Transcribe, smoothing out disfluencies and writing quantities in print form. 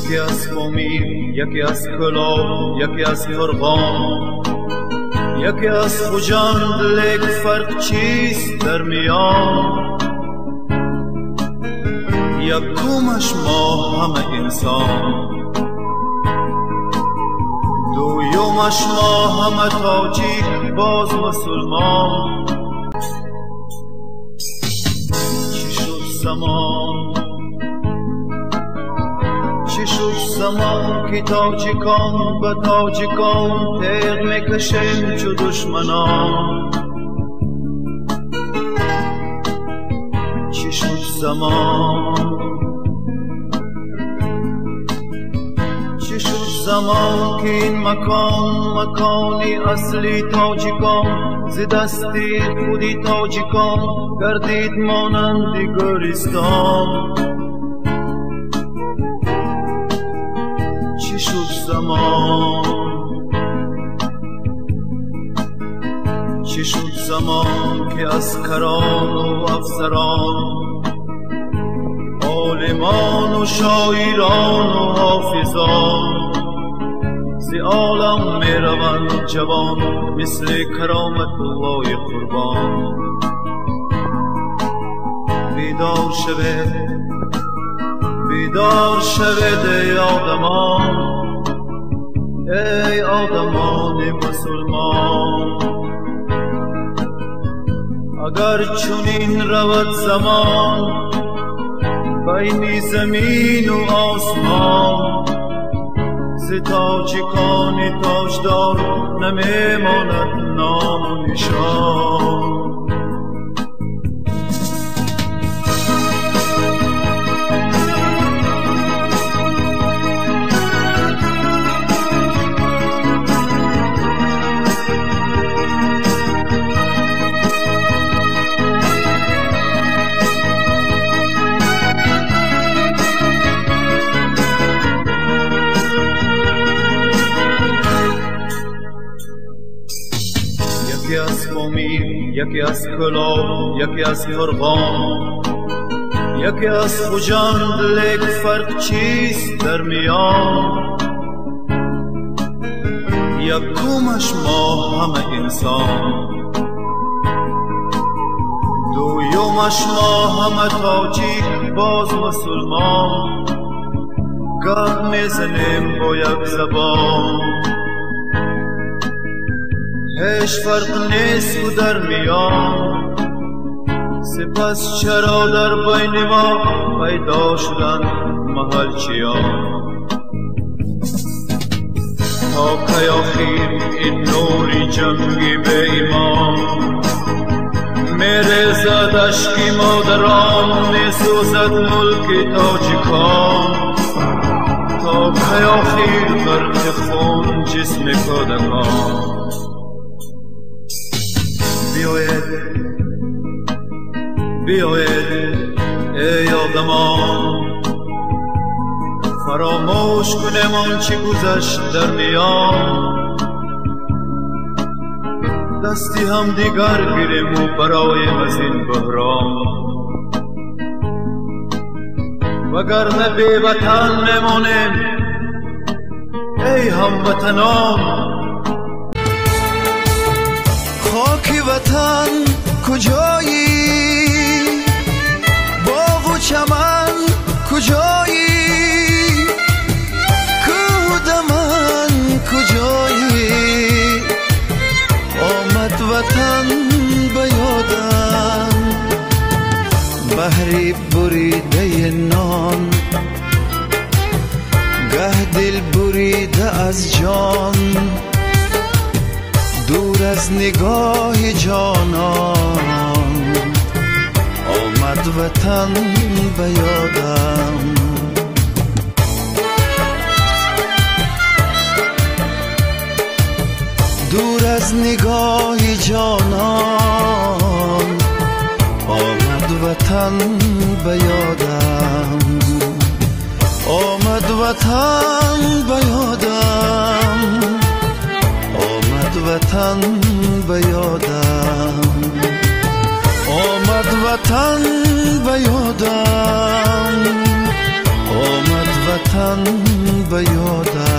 یکی از امید، یکی از کلاه، یکی از فرقان، یکی از خوجند، لیک فرق چیست در میان؟ یکمش ما همه انسان، دویمش ما همه تاجیک باز مسلمان. چی شد زمان، چی شد زمان که تاجیکان به تاجیکان تیغ میکشیم چو دشمنان؟ چی شد زمان، چی شد زمان که این مکان مکانی اصلی تاجیکان ز دستی خودی تاجیکان گردید مانند گلستان؟ چی شد زمان، چی شد زمان که اسکران و افسران، عالمان و شاعران و حافظان زی عالم می روند جوان مثل کرامت الله قربان. بیدار شوید ای آدمان، ای آدمان مسلمان. اگر چنین رود زمان بین زمین و آسمان، ز تاجیکان تاجدار نمیماند نام و نشان. یکی از قومی، یکی از کلاه، یکی از فرقان، یکی از خوجند، لیک فرق چیست در میان؟ یکمش ما همه انسان، دویمش ما همه تاجیک باز مسلمان. گه میزنیم با یک زبان، هیچ فرق نیست و در میان. سپس چرا در بین ما پیدا شدن محلچیان؟ تا کی آخر این نوری جنگی به ایمان میریزد اشکی مادران، میسوزد ملک تاجیکان. تا کی آخر غرق خون جسم کودکان؟ بیایید ای آدمان، فراموش کنیم آنچه گذشت در میان. دستی هم دیگر گیریم و برایم از این بحران، وگرنه بی وطن میمانیم ای هموطنان. خاک وطن کجایی؟ باغ و چمن کجایی؟ کوه من کجایی؟ آمد وطن به یادم، بحری بریده نان، گه دل بریده از جان، دور از نگاه جانان. آمد وطن به یادم، دور از نگاه جانان. آمد وطن به یادم، آمد وطن به یادم، آمد وطن به یادم، آمد وطن به یادم، آمد وطن به یادم.